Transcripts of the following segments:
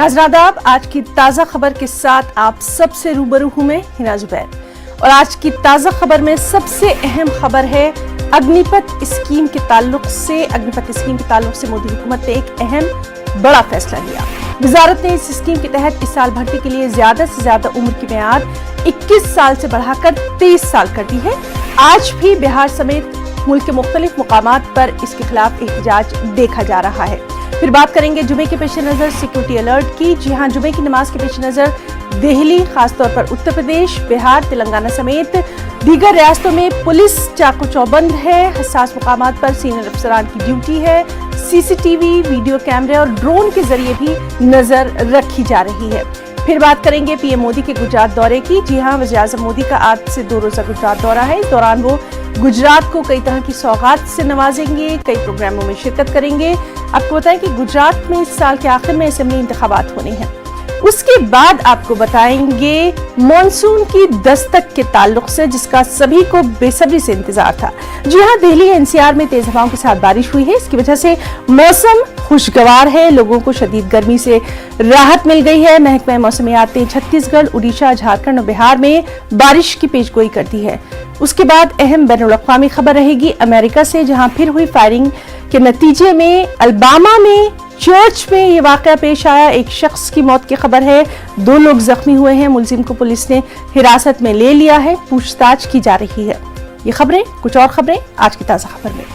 नाज़रीन आदाब, आज की ताज़ा खबर के साथ आप सबसे रूबरू हूं मैं हिना जुबैर। और आज की ताज़ा खबर में सबसे अहम खबर है अग्निपथ स्कीम के ताल्लुक से मोदी हुकूमत ने एक अहम बड़ा फैसला लिया। वजारत ने इस स्कीम के तहत इस साल भर्ती के लिए ज्यादा से ज्यादा उम्र की मियाद 21 साल से बढ़ाकर 23 साल कर दी है। आज भी बिहार समेत मुल्क के मुख्तलिफ मुकामात पर इसके खिलाफ एहतजाज देखा जा रहा है। फिर बात करेंगे जुमे के पेश नजर सिक्योरिटी अलर्ट की। जी हां, जुमे की नमाज के पेश नजर दिल्ली, खासतौर पर उत्तर प्रदेश, बिहार, तेलंगाना समेत दीगर रियासतों में पुलिस चाको चौबंद है। हसास मुकामात पर सीनियर अफसरान की ड्यूटी है। सीसीटीवी, वीडियो कैमरे और ड्रोन के जरिए भी नजर रखी जा रही है। फिर बात करेंगे पीएम मोदी के गुजरात दौरे की। जी हां, वज़ीर-ए-आज़म मोदी का आज से 2 रोजा गुजरात दौरा है। इस दौरान वो गुजरात को कई तरह की सौगात से नवाजेंगे, कई प्रोग्रामों में शिरकत करेंगे। आपको बताएं कि गुजरात में इस साल के आखिर में असेंबली इंतखाबात होने हैं। उसके बाद आपको बताएंगे मॉनसून की दस्तक के ताल्लुक से, जिसका सभी को बेसब्री से इंतजार था। जी हां, दिल्ली एनसीआर में तेज हवाओं के साथ बारिश हुई है। इसकी वजह से मौसम खुशगवार है, लोगों को शदीद गर्मी से राहत मिल गई है। महकमा मौसमियात ने छत्तीसगढ़, उड़ीसा, झारखंड और बिहार में बारिश की पेशगोई कर दी है। उसके बाद अहम बैनुल-अक़वामी खबर रहेगी अमेरिका से, जहां फिर हुई फायरिंग के नतीजे में अलबामा में चर्च में ये वाकया पेश आया। एक शख्स की मौत की खबर है, 2 लोग जख्मी हुए हैं। मुलजिम को पुलिस ने हिरासत में ले लिया है, पूछताछ की जा रही है। ये खबरें, कुछ और खबरें आज की ताजा खबर में।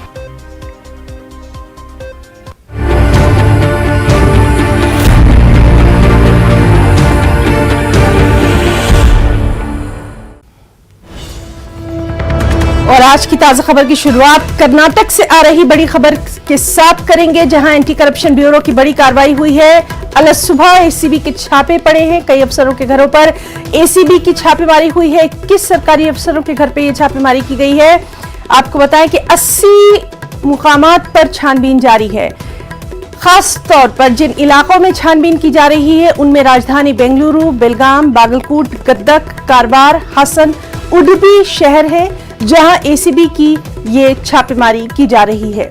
और आज की ताजा खबर की शुरुआत कर्नाटक से आ रही बड़ी खबर के साथ करेंगे, जहां एंटी करप्शन ब्यूरो की बड़ी कार्रवाई हुई है। अलग सुबह एसीबी के छापे पड़े हैं, कई अफसरों के घरों पर एसीबी की छापेमारी हुई है। 21 सरकारी अफसरों के घर पे ये छापेमारी की गई है। आपको बताएं कि 80 मुकामात पर छानबीन जारी है। खास तौर पर जिन इलाकों में छानबीन की जा रही है उनमें राजधानी बेंगलुरु, बेलगाम, बागलकोट, गदक, कारवार, हासन, उडुपी शहर है, जहां एसीबी की ये छापेमारी की जा रही है।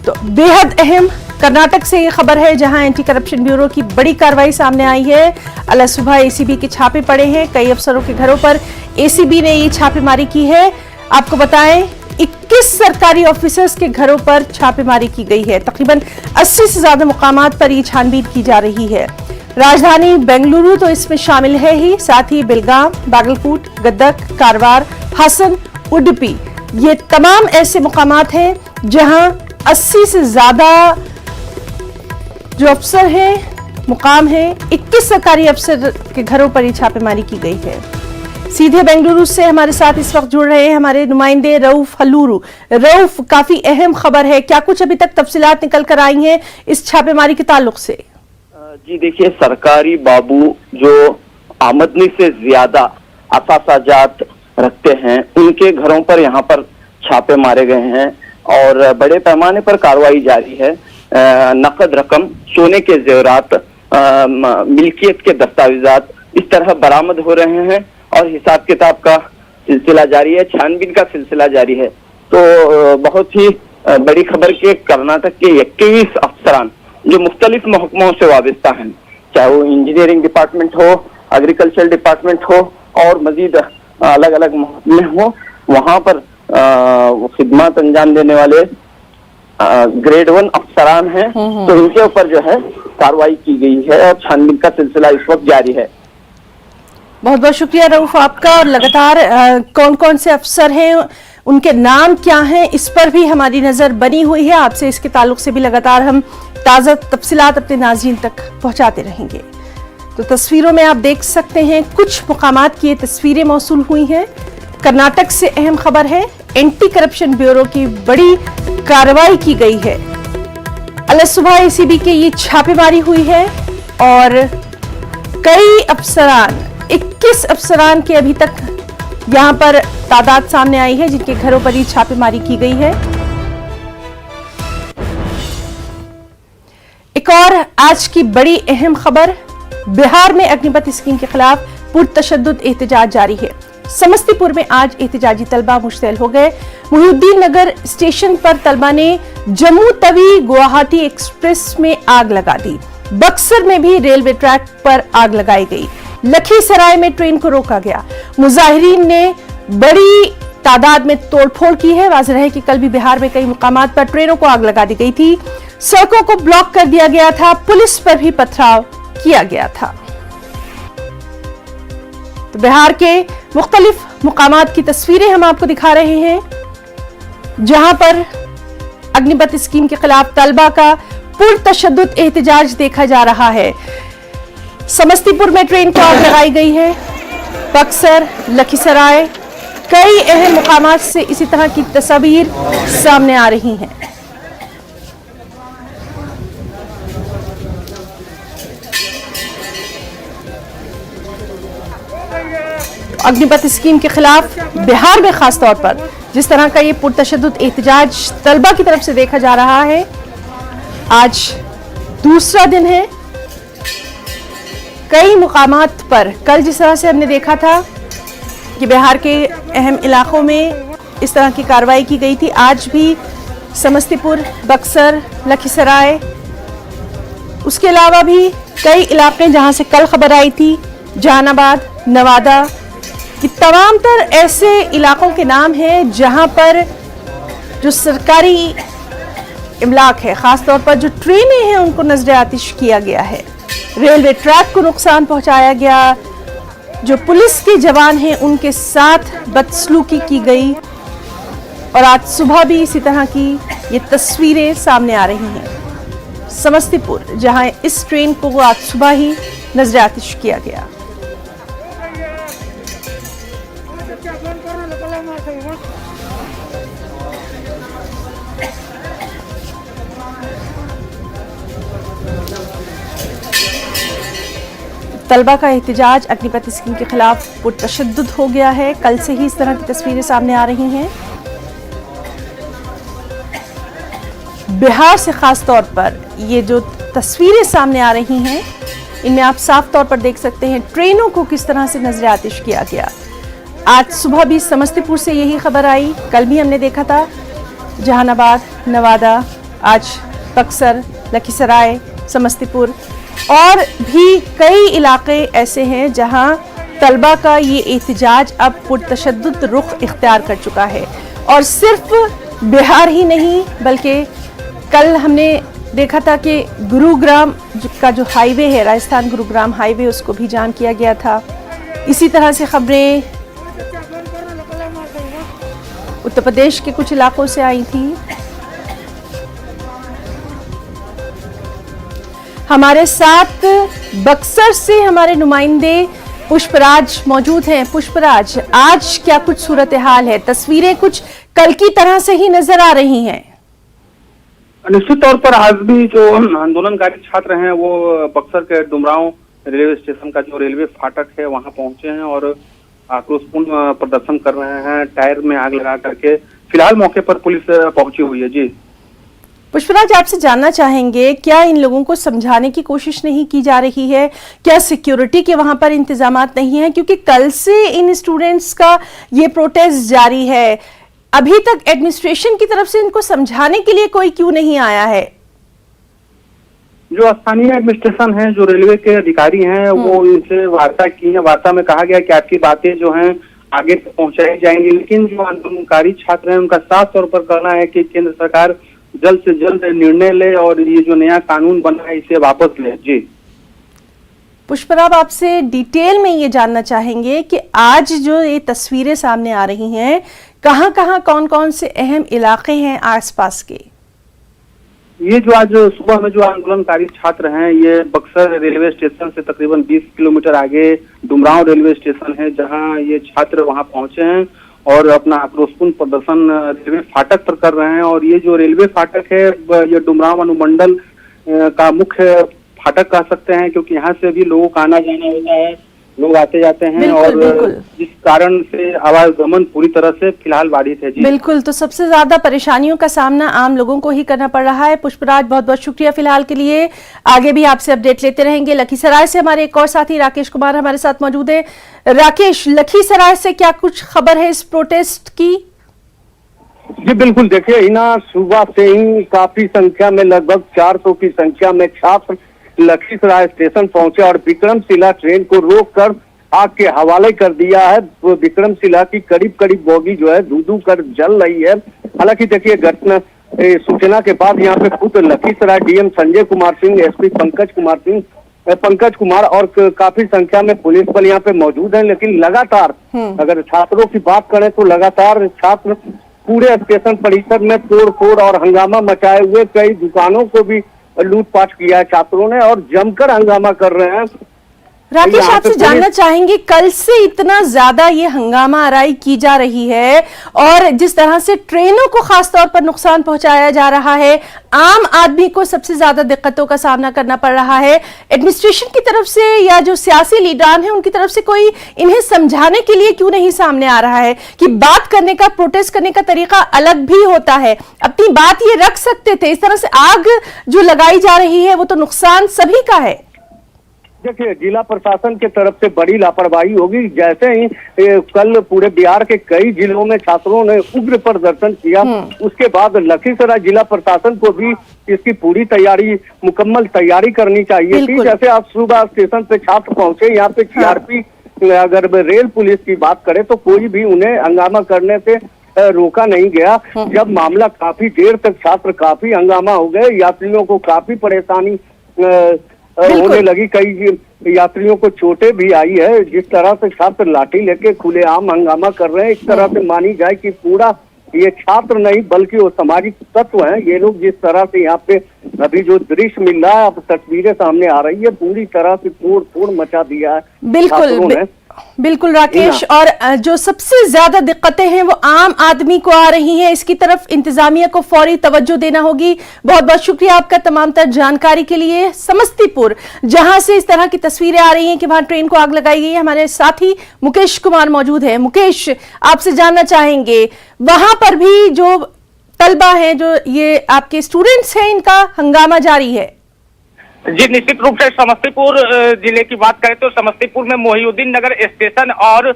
तो बेहद अहम कर्नाटक से ये खबर है, जहां एंटी करप्शन ब्यूरो की बड़ी कार्रवाई सामने आई है। अलग सुबह एसीबी के छापे पड़े हैं, कई अफसरों के घरों पर एसीबी ने ये छापेमारी की है। आपको बताएं 21 सरकारी ऑफिसर्स के घरों पर छापेमारी की गई है। तकरीबन 80 से ज्यादा मुकामात पर ये छानबीन की जा रही है। राजधानी बेंगलुरु तो इसमें शामिल है ही, साथ ही बेलगाम, बागलकोट, गदक, कारवार, हासन, उडुपी, ये तमाम ऐसे मुकामात हैं जहां 80 से ज्यादा जो अफसर हैं, मुकाम हैं, 21 सरकारी अफसर के घरों पर ये छापेमारी की गई है। सीधे बेंगलुरु से हमारे साथ इस वक्त जुड़ रहे हैं हमारे नुमाइंदे रऊफ हलूरू। रऊफ, काफी अहम खबर है, क्या कुछ अभी तक तफसीलात निकल कर आई हैं इस छापेमारी के ताल्लुक से? जी देखिए, सरकारी बाबू जो आमदनी से ज्यादा असासाजात रखते हैं उनके घरों पर यहाँ पर छापे मारे गए हैं और बड़े पैमाने पर कार्रवाई जारी है। नकद रकम, सोने के जेवरात, मिल्कियत के दस्तावेजात इस तरह बरामद हो रहे हैं और हिसाब किताब का सिलसिला जारी है, छानबीन का सिलसिला जारी है। तो बहुत ही बड़ी खबर के कर्नाटक के 21 अफसरान जो मुख्तलिफ महकमों से वाबस्ता हैं, चाहे वो इंजीनियरिंग डिपार्टमेंट हो, एग्रीकल्चर डिपार्टमेंट हो और मजीद अलग अलग महकमे हो, वहां पर खिदमत अंजाम देने वाले ग्रेड 1 अफसरान हैं। तो इनके ऊपर जो है कार्रवाई की गई है और छानबीन का सिलसिला इस वक्त जारी है। बहुत बहुत शुक्रिया रऊफ आपका। और लगातार कौन कौन से अफसर हैं, उनके नाम क्या हैं, इस पर भी हमारी नजर बनी हुई है। आपसे इसके ताल्लुक से भी लगातार हम ताज़ा तफसीलात अपने नाज़रीन तक पहुंचाते रहेंगे। तो तस्वीरों में आप देख सकते हैं कुछ मुकामात की ये तस्वीरें मौसूल हुई हैं। कर्नाटक से अहम खबर है, एंटी करप्शन ब्यूरो की बड़ी कार्रवाई की गई है। अलग सुबह एसीबी के ये छापेमारी हुई है और कई अफसरान, 21 अफसरान के अभी तक यहां पर तादाद सामने आई है जिनके घरों पर ये छापेमारी की गई है। एक और आज की बड़ी अहम खबर, बिहार में अग्निपथ स्कीम के खिलाफ पुरतशद्दुद एहतजाज जारी है। समस्तीपुर में आज एहतजाजी तलबा मुश्तैल हो गए। मुहिउद्दीन नगर स्टेशन पर तलबा ने जम्मू तवी गुवाहाटी एक्सप्रेस में आग लगा दी। बक्सर में भी रेलवे ट्रैक पर आग लगाई गई। लखीसराय में ट्रेन को रोका गया। मुजाहिरीन ने बड़ी तादाद में तोड़फोड़ की है। वाज़ेह है कि कल भी बिहार में कई मुकामात पर ट्रेनों को आग लगा दी गई थी। सड़कों को ब्लॉक कर दिया गया था। पुलिस पर भी पथराव किया गया था। तो बिहार के मुख्तलिफ मुकामात की तस्वीरें हम आपको दिखा रहे हैं, जहां पर अग्निपथ स्कीम के खिलाफ तलबा का पुरतशद्दुद एहतजाज देखा जा रहा है। समस्तीपुर में ट्रेन को आग लगाई गई है। बक्सर, लखीसराय, कई अहम मुकामात से इसी तरह की तस्वीर सामने आ रही हैं। अग्निपथ स्कीम के खिलाफ बिहार में खास तौर पर जिस तरह का ये पुरतशद्दुद एहतजाज तलबा की तरफ से देखा जा रहा है, आज दूसरा दिन है। कई मुकामात पर कल जिस तरह से हमने देखा था कि बिहार के अहम इलाकों में इस तरह की कार्रवाई की गई थी, आज भी समस्तीपुर, बक्सर, लखीसराय, उसके अलावा भी कई इलाके जहां से कल खबर आई थी, जहानाबाद, नवादा, कि तमाम तर ऐसे इलाकों के नाम हैं जहां पर जो सरकारी इमलाक है, खासतौर पर जो ट्रेनें हैं, उनको नजर आतिश किया गया है। रेलवे ट्रैक को नुकसान पहुंचाया गया। जो पुलिस के जवान हैं उनके साथ बदसलूकी की गई। और आज सुबह भी इसी तरह की ये तस्वीरें सामने आ रही हैं। समस्तीपुर, जहां इस ट्रेन को आज सुबह ही नजर आतिश किया गया। तलबा का एहतजाज अग्निपथ स्कीम के खिलाफ पुरतशद्दुद हो गया है। कल से ही इस तरह की तस्वीरें सामने आ रही हैं। बिहार से खास तौर पर ये जो तस्वीरें सामने आ रही हैं, इनमें आप साफ तौर पर देख सकते हैं ट्रेनों को किस तरह से नजर आतिश किया गया। आज सुबह भी समस्तीपुर से यही खबर आई, कल भी हमने देखा था जहानाबाद, नवादा, आज बक्सर, लखीसराय, समस्तीपुर और भी कई इलाके ऐसे हैं जहां तलबा का ये एहतजाज अब पुरतशद्दुद रुख इख्तियार कर चुका है। और सिर्फ बिहार ही नहीं, बल्कि कल हमने देखा था कि गुरुग्राम का जो हाईवे है, राजस्थान गुरुग्राम हाईवे, उसको भी जाम किया गया था। इसी तरह से खबरें उत्तर प्रदेश के कुछ इलाकों से आई थी। हमारे साथ बक्सर से हमारे नुमाइंदे पुष्पराज मौजूद हैं। पुष्पराज, आज क्या कुछ सूरत हाल है? तस्वीरें कुछ कल की तरह से ही नजर आ रही हैं। निश्चित तौर पर आज भी जो आंदोलनकारी छात्र हैं वो बक्सर के डुमरांव रेलवे स्टेशन का जो रेलवे फाटक है वहां पहुंचे हैं और आक्रोशपूर्ण प्रदर्शन कर रहे हैं, टायर में आग लगा करके। फिलहाल मौके पर पुलिस पहुंची हुई है। जी पुष्पराज, आपसे जानना चाहेंगे, क्या इन लोगों को समझाने की कोशिश नहीं की जा रही है? क्या सिक्योरिटी के वहां पर इंतजामात नहीं है? क्योंकि कल से इन स्टूडेंट्स का ये प्रोटेस्ट जारी है, अभी तक एडमिनिस्ट्रेशन की तरफ से इनको समझाने के लिए कोई क्यों नहीं आया है? जो स्थानीय एडमिनिस्ट्रेशन है, जो रेलवे के अधिकारी हैं, वो इनसे वार्ता की है। वार्ता में कहा गया कि आपकी बातें जो हैं आगे तक पहुंचाई जाएंगी, लेकिन जो आंदोलनकारी छात्र हैं उनका साफ तौर पर कहना है कि केंद्र सरकार जल्द से जल्द निर्णय ले और ये जो नया कानून बना है इसे वापस ले। जी पुष्पराज, आपसे डिटेल में ये जानना चाहेंगे कि आज जो ये तस्वीरें सामने आ रही हैं, कहां कहां कौन कौन से अहम इलाके हैं आसपास के? ये जो आज सुबह में जो आंदोलनकारी छात्र हैं, ये बक्सर रेलवे स्टेशन से तकरीबन 20 किलोमीटर आगे डुमरांव रेलवे स्टेशन है, जहां ये छात्र वहां पहुंचे हैं और अपना आक्रोशपूर्ण प्रदर्शन रेलवे फाटक पर कर रहे हैं। और ये जो रेलवे फाटक है, ये डुमरांव अनुमंडल का मुख्य फाटक कह सकते हैं, क्योंकि यहाँ से भी लोगों का आना जाना होता है, लोग आते जाते हैं और जिस कारण से आवागमन पूरी तरह से फिलहाल बाधित है। जी बिल्कुल, तो सबसे ज्यादा परेशानियों का सामना आम लोगों को ही करना पड़ रहा है। पुष्पराज, बहुत बहुत शुक्रिया फिलहाल के लिए, आगे भी आपसे अपडेट लेते रहेंगे। लखीसराय से हमारे एक और साथी राकेश कुमार हमारे साथ मौजूद है। राकेश, लखीसराय से क्या कुछ खबर है इस प्रोटेस्ट की? जी बिल्कुल, देखिए हिना सुबह से ही काफी संख्या में, लगभग 400 की संख्या में छात्र लखीसराय स्टेशन पहुंचे और विक्रमशिला ट्रेन को रोककर आग के हवाले कर दिया है। विक्रमशिला की करीब करीब बोगी जो है धू धू कर जल रही है। हालांकि देखिए घटना सूचना के बाद यहाँ पे खुद लखीसराय डीएम संजय कुमार सिंह, एसपी पंकज कुमार और काफी संख्या में पुलिस बल यहाँ पे मौजूद है। लेकिन लगातार अगर छात्रों की बात करें तो लगातार छात्र पूरे स्टेशन परिसर में तोड़ फोड़ और हंगामा मचाए हुए, कई दुकानों को भी लूटपाट किया है छात्रों ने और जमकर हंगामा कर रहे हैं। राकेश, आपसे जानना चाहेंगे, कल से इतना ज्यादा ये हंगामा आराई की जा रही है और जिस तरह से ट्रेनों को खासतौर पर नुकसान पहुंचाया जा रहा है, आम आदमी को सबसे ज्यादा दिक्कतों का सामना करना पड़ रहा है, एडमिनिस्ट्रेशन की तरफ से या जो सियासी लीडरान है उनकी तरफ से कोई इन्हें समझाने के लिए क्यों नहीं सामने आ रहा है कि बात करने का, प्रोटेस्ट करने का तरीका अलग भी होता है, अपनी बात ये रख सकते थे। इस तरह से आग जो लगाई जा रही है वो तो नुकसान सभी का है। देखिए, जिला प्रशासन के तरफ से बड़ी लापरवाही होगी। जैसे ही कल पूरे बिहार के कई जिलों में छात्रों ने उग्र प्रदर्शन किया, उसके बाद लखीसराय जिला प्रशासन को भी इसकी पूरी मुकम्मल तैयारी करनी चाहिए थी। जैसे आप सुबह स्टेशन पे छात्र पहुंचे, यहाँ पे सीआरपी, अगर रेल पुलिस की बात करें तो कोई भी उन्हें हंगामा करने से रोका नहीं गया। जब मामला काफी देर तक छात्र काफी हंगामा हो गए, यात्रियों को काफी परेशानी होने लगी, कई यात्रियों को चोटें भी आई है। जिस तरह से छात्र लाठी लेके खुलेआम हंगामा कर रहे हैं, इस तरह से मानी जाए कि पूरा ये छात्र नहीं बल्कि वो सामाजिक तत्व हैं। ये लोग जिस तरह से यहाँ पे अभी जो दृश्य मिल रहा है, अब तस्वीरें सामने आ रही है, पूरी तरह से तोड़ फोड़ मचा दिया है। बिल्कुल राकेश, और जो सबसे ज्यादा दिक्कतें हैं वो आम आदमी को आ रही हैं, इसकी तरफ इंतजामिया को फौरी तवज्जो देना होगी। बहुत बहुत शुक्रिया आपका तमाम तर जानकारी के लिए। समस्तीपुर, जहां से इस तरह की तस्वीरें आ रही हैं कि वहां ट्रेन को आग लगाई गई है, हमारे साथी मुकेश कुमार मौजूद है। मुकेश, आपसे जानना चाहेंगे, वहां पर भी जो तलबा है, जो ये आपके स्टूडेंट्स हैं, इनका हंगामा जारी है। जी, निश्चित रूप से समस्तीपुर जिले की बात करें तो समस्तीपुर में मोहिउद्दीन नगर स्टेशन और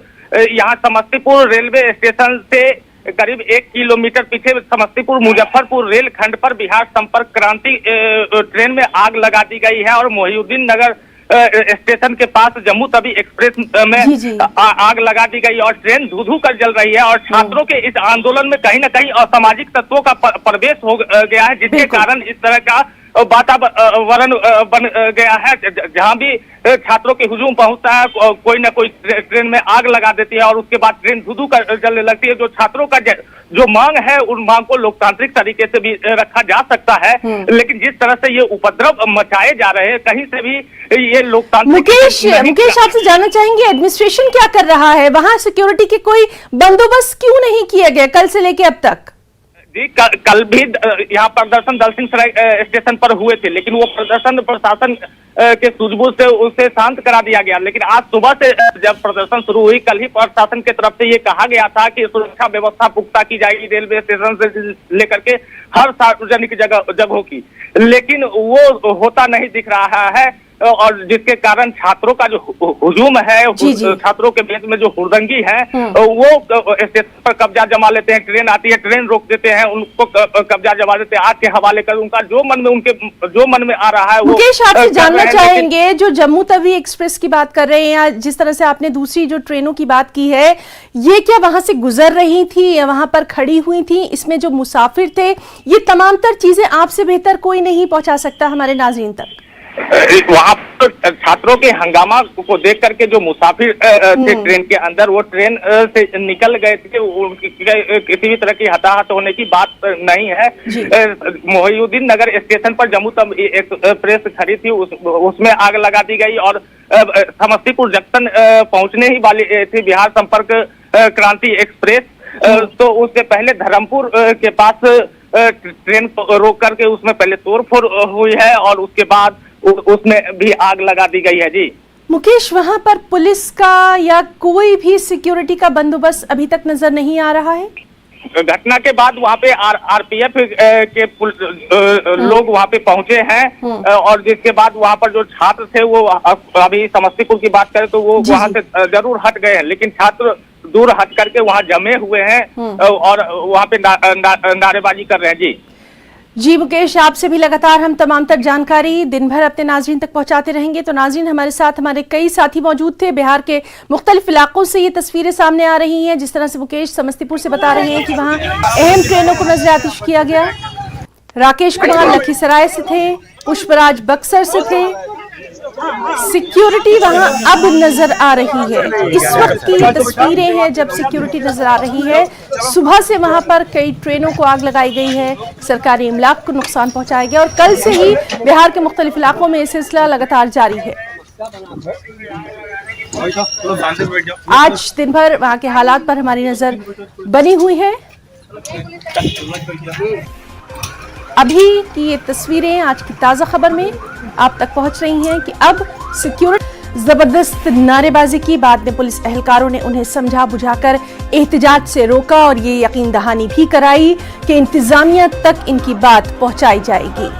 यहाँ समस्तीपुर रेलवे स्टेशन से करीब 1 किलोमीटर पीछे समस्तीपुर मुजफ्फरपुर रेल खंड पर बिहार संपर्क क्रांति ट्रेन में आग लगा दी गई है और मोहिउद्दीन नगर स्टेशन के पास जम्मू तवी एक्सप्रेस में आग लगा दी गई और ट्रेन धू धू कर जल रही है। और छात्रों के इस आंदोलन में कहीं न कहीं असामाजिक तत्वों का प्रवेश हो गया है, जिसके कारण इस तरह का वातावरण बन गया है। जहां भी छात्रों के हुजूम पहुंचता है, कोई ना कोई ट्रेन में आग लगा देती है और उसके बाद ट्रेन धुधु कर जलने लगती है। जो छात्रों का जो मांग है, उन मांग को लोकतांत्रिक तरीके से भी रखा जा सकता है, लेकिन जिस तरह से ये उपद्रव मचाए जा रहे हैं, कहीं से भी ये लोकतांत्रिक। मुकेश, आपसे जानना चाहेंगे, एडमिनिस्ट्रेशन क्या कर रहा है? वहां सिक्योरिटी के कोई बंदोबस्त क्यों नहीं किया गया कल से लेके अब तक? जी, कल भी यहाँ प्रदर्शन दलसिंहसराय स्टेशन पर हुए थे, लेकिन वो प्रदर्शन प्रशासन के सूझबूझ से उसे शांत करा दिया गया। लेकिन आज सुबह से जब प्रदर्शन शुरू हुई, कल ही प्रशासन की तरफ से ये कहा गया था कि सुरक्षा व्यवस्था पुख्ता की जाएगी रेलवे स्टेशन से लेकर के हर सार्वजनिक जगहों की, लेकिन वो होता नहीं दिख रहा है और जिसके कारण छात्रों का जो हुजूम है, छात्रों के बीच में जो हुड़दंगी है, वो स्टेशन पर कब्जा जमा लेते हैं। ट्रेन आती है, ट्रेन रोक देते हैं, उनको कब्जा जमा देते हैं, आग के हवाले कर उनका जो मन में आ रहा है वो। मुकेश, आपसे जानना चाहेंगे, जो जम्मू तवी एक्सप्रेस की बात कर रहे हैं या जिस तरह से आपने दूसरी जो ट्रेनों की बात की है, ये क्या वहां से गुजर रही थी या वहां पर खड़ी हुई थी? इसमें जो मुसाफिर थे, ये तमाम तर चीजें आपसे बेहतर कोई नहीं पहुंचा सकता हमारे नाज़रीन तक। वहां पर छात्रों के हंगामा को देख करके जो मुसाफिर थे ट्रेन के अंदर, वो ट्रेन से निकल गए थे। किसी भी तरह की हताहत होने की बात नहीं है। मोहिउद्दीन नगर स्टेशन पर जम्मू तवी एक्सप्रेस खड़ी थी, उसमें आग लगा दी गई और समस्तीपुर जंक्शन पहुंचने ही वाली थी बिहार संपर्क क्रांति एक्सप्रेस। तो उससे पहले धर्मपुर के पास ट्रेन रोक करके उसमें पहले तोड़फोड़ हुई है और उसके बाद उसमें भी आग लगा दी गई है। जी मुकेश, वहां पर पुलिस का या कोई भी सिक्योरिटी का बंदोबस्त अभी तक नजर नहीं आ रहा है? घटना के बाद वहाँ पे आरपीएफ के लोग वहाँ पे पहुंचे हैं और जिसके बाद वहाँ पर जो छात्र थे वो अभी समस्तीपुर की बात करें तो वो वहाँ से जरूर हट गए हैं, लेकिन छात्र दूर हट करके वहाँ जमे हुए हैं और वहाँ पे नारेबाजी कर रहे हैं। जी जी मुकेश, आपसे भी लगातार हम तमाम तर जानकारी दिन भर अपने नाजरीन तक पहुंचाते रहेंगे। तो नाजरीन, हमारे साथ हमारे कई साथी मौजूद थे। बिहार के मुख्तलिफ इलाकों से ये तस्वीरें सामने आ रही हैं। जिस तरह से मुकेश समस्तीपुर से बता रहे हैं कि वहां अहम ट्रेनों को नजरआतिश किया गया। राकेश कुमार लखीसराय से थे, पुष्पराज बक्सर से थे। सिक्योरिटी वहां अब नजर आ रही है। इस वक्त की तस्वीरें हैं जब सिक्योरिटी नजर आ रही है। सुबह से वहां पर कई ट्रेनों को आग लगाई गई है, सरकारी इमलाक को नुकसान पहुंचाया गया और कल से ही बिहार के मुख्तलिफ इलाकों में ये सिलसिला लगातार जारी है। आज दिन भर वहां के हालात पर हमारी नजर बनी हुई है। अभी की ये तस्वीरें आज की ताज़ा खबर में आप तक पहुंच रही हैं कि अब सिक्योरिटी जबरदस्त नारेबाजी की। बाद में पुलिस एहलकारों ने उन्हें समझा बुझाकर एहतजाज से रोका और ये यकीन दहानी भी कराई कि इंतजामिया तक इनकी बात पहुंचाई जाएगी।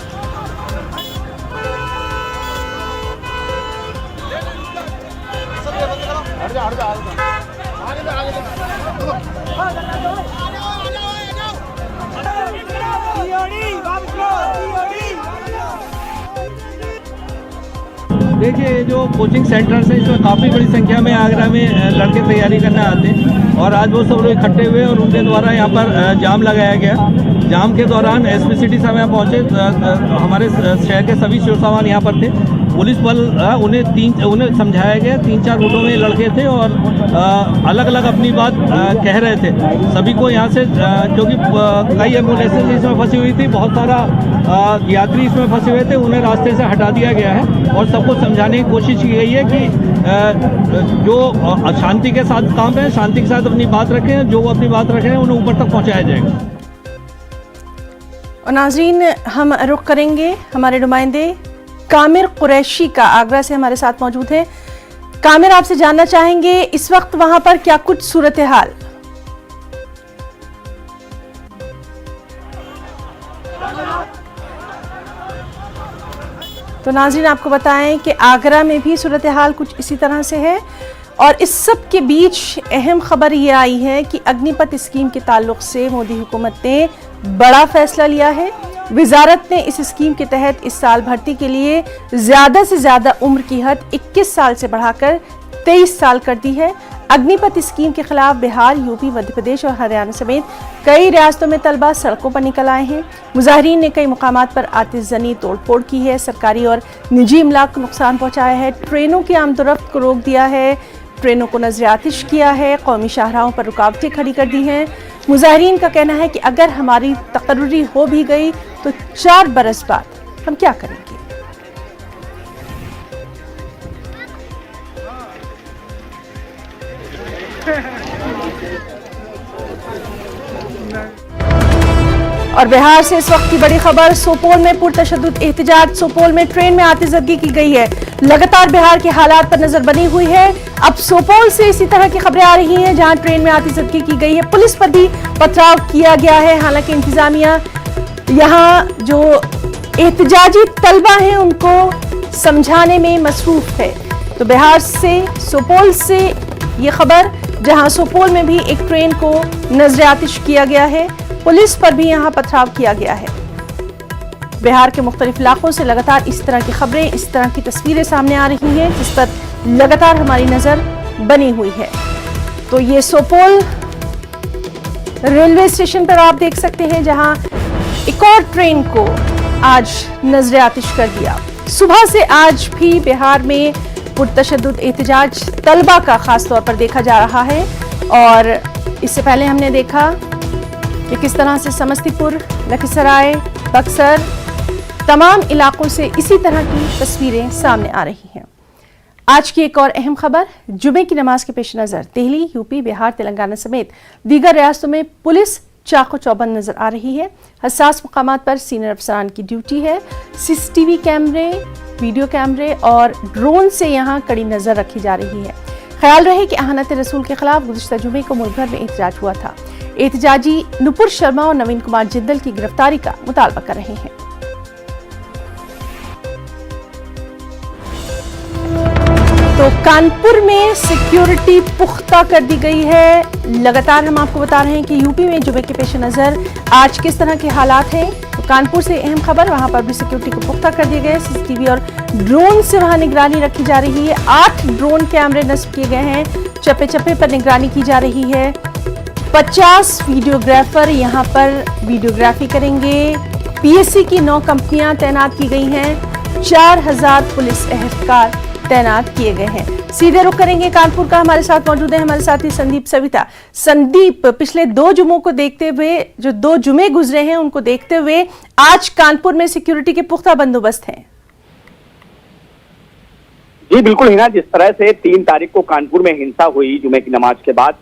देखिए, जो कोचिंग सेंटर्स हैं इसमें काफ़ी बड़ी संख्या में आगरा में लड़के तैयारी करने आते हैं और आज वो सब लोग इकट्ठे हुए और उनके द्वारा यहाँ पर जाम लगाया गया। जाम के दौरान एसपी सिटी से यहाँ पहुँचे, हमारे शहर के सभी शिवसावान यहाँ पर थे। पुलिस बल उन्हें समझाया गया। 3-4 गुटों में लड़के थे और अलग अलग अपनी बात कह रहे थे। सभी को यहाँ से, क्योंकि कई एम्बुलेंसेज इसमें फंसी हुई थी, बहुत सारा यात्री इसमें फंसे हुए थे, उन्हें रास्ते से हटा दिया गया है और सबको समझाने की कोशिश की गई है कि जो शांति के साथ काम है, शांति के साथ अपनी बात रखें, जो अपनी बात रखें उन्हें ऊपर तक पहुँचाया जाएगा। और नाजरीन, हम रुख करेंगे हमारे नुमाइंदे कामिर कुरैशी का, आगरा से हमारे साथ मौजूद है। कामिर, आपसे जानना चाहेंगे इस वक्त वहां पर क्या कुछ सूरत हाल? तो नाज़रीन, आपको बताएं कि आगरा में भी सूरत हाल कुछ इसी तरह से है और इस सब के बीच अहम खबर ये आई है कि अग्निपथ स्कीम के ताल्लुक से मोदी हुकूमत ने बड़ा फैसला लिया है। वजारत ने इस स्कीम के तहत इस साल भर्ती के लिए ज़्यादा से ज़्यादा उम्र की हद 21 साल से बढ़ाकर 23 साल कर दी है। अग्निपथ स्कीम के खिलाफ बिहार, यूपी, मध्य प्रदेश और हरियाणा समेत कई रियासतों में तलबा सड़कों पर निकल आए हैं। मुजाहिरीन ने कई मुकामात पर आतिशजनी तोड़फोड़ की है, सरकारी और निजी इमलाक को नुकसान पहुंचाया है, ट्रेनों की आमदोरफ्त को रोक दिया है, ट्रेनों को नजरआतिश किया है, कौमी शाहराहों पर रुकावटें खड़ी कर दी हैं। मुजाहिरीन का कहना है कि अगर हमारी तकर्री हो भी गई तो 4 बरस बाद हम क्या करेंगे। और बिहार से इस वक्त की बड़ी खबर, सोपोल में पुरतशद्दुद एहतजाज। सोपोल में ट्रेन में आतिशबाजी की गई है। लगातार बिहार के हालात पर नजर बनी हुई है। अब सोपोल से इसी तरह की खबरें आ रही हैं जहां ट्रेन में आतिशबाजी की गई है, पुलिस पर भी पथराव किया गया है। हालांकि इंतजामिया यहां जो एहतजाजी तलबा हैं उनको समझाने में मसरूफ है। तो बिहार से सोपोल से ये खबर, जहां सोपोल में भी एक ट्रेन को नजरआतिश किया गया है, पुलिस पर भी यहां पथराव किया गया है। बिहार के मुख्तलिफ इलाकों से लगातार इस तरह की खबरें, इस तरह की तस्वीरें सामने आ रही हैं जिस पर लगातार हमारी नजर बनी हुई है। तो ये सोपोल रेलवे स्टेशन पर आप देख सकते हैं जहां एक और ट्रेन को आज नजरआतिश कर दिया। सुबह से आज भी बिहार में पुरतशद्दुद एहतजाज तलबा का खास तौर पर देखा जा रहा है और इससे पहले हमने देखा कि किस तरह से समस्तीपुर, लखीसराय, बक्सर, तमाम इलाकों से इसी तरह की तस्वीरें सामने आ रही हैं। आज की एक और अहम खबर, जुमे की नमाज के पेश नज़र दिल्ली, यूपी, बिहार, तेलंगाना समेत दीगर रियासतों में पुलिस चाको चौबंद नजर आ रही है। हसास मुकामात पर सीनियर अफसरान की ड्यूटी है। सीसीटीवी कैमरे, वीडियो कैमरे और ड्रोन से यहाँ कड़ी नजर रखी जा रही है। ख्याल रहे कि अहानत रसूल के खिलाफ गुज़िश्ता जुमे को मुल्क भर में एहतजाज हुआ था। एहतजाजी नुपुर शर्मा और नवीन कुमार जिंदल की गिरफ्तारी का मुतालबा कर रहे हैं। तो कानपुर में सिक्योरिटी पुख्ता कर दी गई है। लगातार हम आपको बता रहे हैं कि यूपी में जुमे के पेश नजर आज किस तरह के हालात हैं। तो कानपुर से अहम खबर, वहां पर भी सिक्योरिटी को पुख्ता कर दिए गए। सीसीटीवी और ड्रोन से वहां निगरानी रखी जा रही है। 8 ड्रोन कैमरे नस्ब किए गए हैं, चप्पे चप्पे पर निगरानी की जा रही है। 50 वीडियोग्राफर यहां पर वीडियोग्राफी करेंगे। पीएससी की 9 कंपनियां तैनात की गई हैं। 4000 पुलिस एहलकार तैनात किए गए हैं। सीधे रुख करेंगे कानपुर का, हमारे साथ मौजूद है हमारे साथी संदीप सविता। संदीप, पिछले 2 जुमों को देखते हुए, जो 2 जुमे गुजरे हैं उनको देखते हुए आज कानपुर में सिक्योरिटी के पुख्ता बंदोबस्त हैं। जी बिल्कुल हिना, जिस तरह से 3 तारीख को कानपुर में हिंसा हुई, जुमे की नमाज के बाद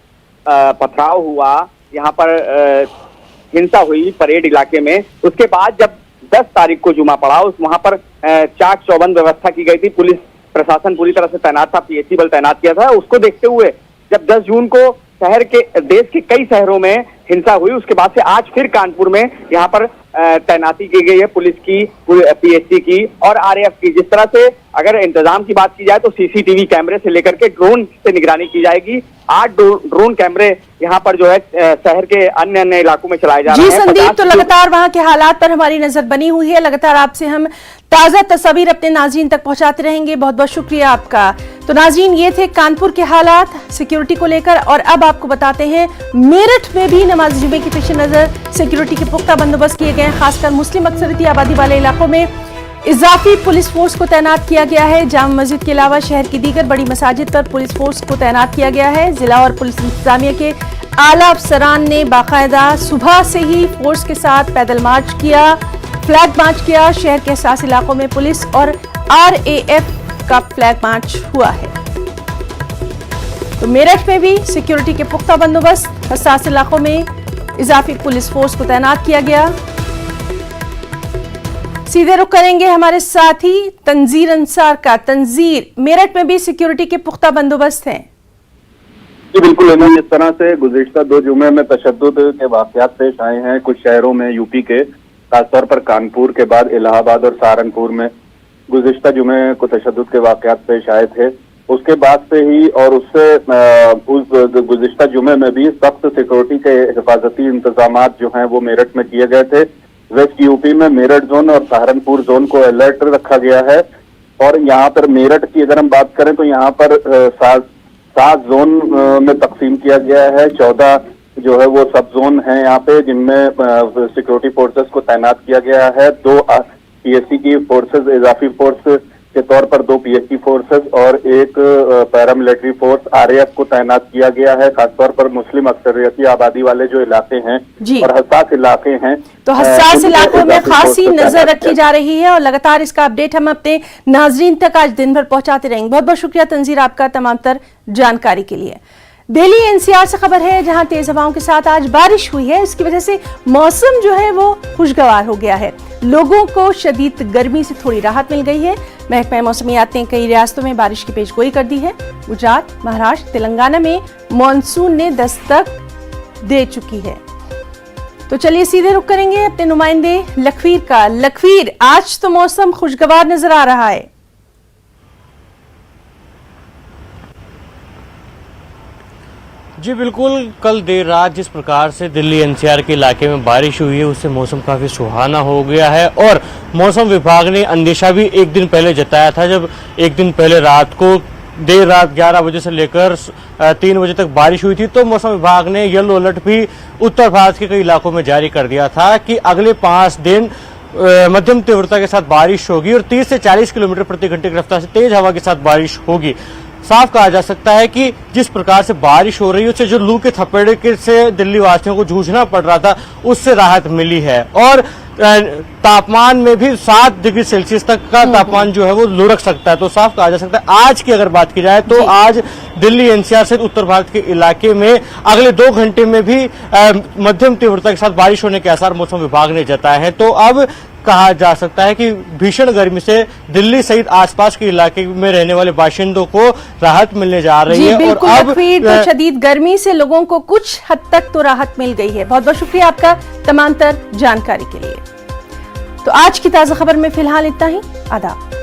पथराव हुआ, यहाँ पर हिंसा हुई परेड इलाके में, उसके बाद जब 10 तारीख को जुमा पड़ा, वहां पर चाक चौबंद व्यवस्था की गई थी। पुलिस प्रशासन पूरी तरह से तैनात था, पीएससी बल तैनात किया था। उसको देखते हुए जब 10 जून को देश के कई शहरों में हिंसा हुई, उसके बाद से आज फिर कानपुर में यहाँ पर तैनाती की गई है पुलिस की, पीएससी की और आरएएफ की। जिस तरह से अगर इंतजाम की बात की जाए तो सीसीटीवी कैमरे से लेकर के ड्रोन से निगरानी की जाएगी। 8 ड्रोन कैमरे यहाँ पर जो है शहर के अन्य इलाकों में चलाए जा रहे हैं। जी संदीप, तो लगातार वहां के हालात पर हमारी नजर बनी हुई है। लगातार आपसे हम ताजा तस्वीर अपने नाज़रीन तक पहुंचाते रहेंगे। बहुत बहुत शुक्रिया आपका। तो नाज़रीन, ये थे कानपुर के हालात सिक्योरिटी को लेकर। और अब आपको बताते हैं मेरठ में भी नमाज जुमे के पेश नजर सिक्योरिटी के पुख्ता बंदोबस्त किए गए हैं। खासकर मुस्लिम अक्सरियती आबादी वाले इलाकों में इजाफी पुलिस फोर्स को तैनात किया गया है। जामा मस्जिद के अलावा शहर की दीगर बड़ी मसाजिद पर पुलिस फोर्स को तैनात किया गया है। जिला और पुलिस इंतजामिया के आला अफसरान ने बाकायदा सुबह से ही फोर्स के साथ पैदल मार्च किया, फ्लैग मार्च किया। शहर के हसास इलाकों में पुलिस और आरएएफ का फ्लैग मार्च हुआ है। तो मेरठ में भी सिक्योरिटी के पुख्ता बंदोबस्त, हसास इलाकों में इजाफी पुलिस फोर्स को तैनात किया गया। सीधे रुख करेंगे हमारे साथी तंजीर अंसार का। तंजीर, मेरठ में भी सिक्योरिटी के पुख्ता बंदोबस्त हैं। जी बिल्कुल, जिस तरह से गुज़िश्ता 2 जुमे में तशद्दुद के वाक़यात पेश आए हैं कुछ शहरों में यूपी के, खासतौर पर कानपुर के बाद इलाहाबाद और सहारनपुर में गुज़िश्ता जुमे को तशद्दुद के वाक़यात पेश आए थे, उसके बाद से ही और उससे उस गुज़िश्ता जुमे में भी सख्त सिक्योरिटी के हिफाजती इंतजामात जो हैं वो मेरठ में किए गए थे। वेस्ट यूपी में मेरठ जोन और सहारनपुर जोन को अलर्ट रखा गया है। और यहाँ पर मेरठ की अगर हम बात करें तो यहाँ पर 7 जोन में तकसीम किया गया है। 14 जो है वो सब जोन हैं यहाँ पे, जिनमें सिक्योरिटी फोर्सेस को तैनात किया गया है। 2 पीएससी की फोर्सेस, इजाफी फोर्स के तौर पर 2 पीएससी फोर्सेस और 1 पैरामिलिट्री फोर्स आरएएफ को तैनात किया गया है। खासतौर पर मुस्लिम अक्सरियती आबादी वाले जो इलाके हैं और हसास इलाके हैं, तो हसास इलाकों में खासी नजर रखी जा रही है और लगातार इसका अपडेट हम अपने नाजरीन तक आज दिन भर पहुंचाते रहेंगे। बहुत बहुत शुक्रिया तंजीर आपका तमाम तर जानकारी के लिए। दिल्ली एनसीआर से खबर है, जहां तेज हवाओं के साथ आज बारिश हुई है। इसकी वजह से मौसम जो है वो खुशगवार हो गया है। लोगों को शदीद गर्मी से थोड़ी राहत मिल गई है। महकमा मौसमियात ने कई रियासतों में बारिश की पेशगोई कर दी है। गुजरात, महाराष्ट्र, तेलंगाना में मॉनसून ने दस्तक दे चुकी है। तो चलिए सीधे रुख करेंगे अपने नुमाइंदे लखवीर का। लखवीर, आज तो मौसम खुशगवार नजर आ रहा है। जी बिल्कुल, कल देर रात जिस प्रकार से दिल्ली एनसीआर के इलाके में बारिश हुई है उससे मौसम काफ़ी सुहाना हो गया है। और मौसम विभाग ने अंदेशा भी एक दिन पहले जताया था, जब एक दिन पहले रात को देर रात 11 बजे से लेकर 3 बजे तक बारिश हुई थी, तो मौसम विभाग ने येलो अलर्ट भी उत्तर भारत के कई इलाकों में जारी कर दिया था कि अगले 5 दिन मध्यम तीव्रता के साथ बारिश होगी और 30 से 40 किलोमीटर प्रति घंटे की रफ्तार से तेज हवा के साथ बारिश होगी। साफ कहा जा सकता है कि जिस प्रकार से बारिश हो रही है उससे जो लू के थपेड़े से दिल्ली वासियों को जूझना पड़ रहा था उससे राहत मिली है। और तापमान में भी 7 डिग्री सेल्सियस तक का तापमान जो है वो लुढ़क सकता है। तो साफ कहा जा सकता है आज की अगर बात की जाए तो आज दिल्ली एनसीआर सहित उत्तर भारत के इलाके में अगले 2 घंटे में भी मध्यम तीव्रता के साथ बारिश होने के आसार मौसम विभाग ने जताए हैं। तो अब कहा जा सकता है कि भीषण गर्मी से दिल्ली सहित आसपास के इलाके में रहने वाले बाशिंदों को राहत मिलने जा रही है। और अब तो शदीद गर्मी से लोगों को कुछ हद तक तो राहत मिल गई है। बहुत बहुत शुक्रिया आपका तमाम तर जानकारी के लिए। तो आज की ताजा खबर में फिलहाल इतना ही। आदाब।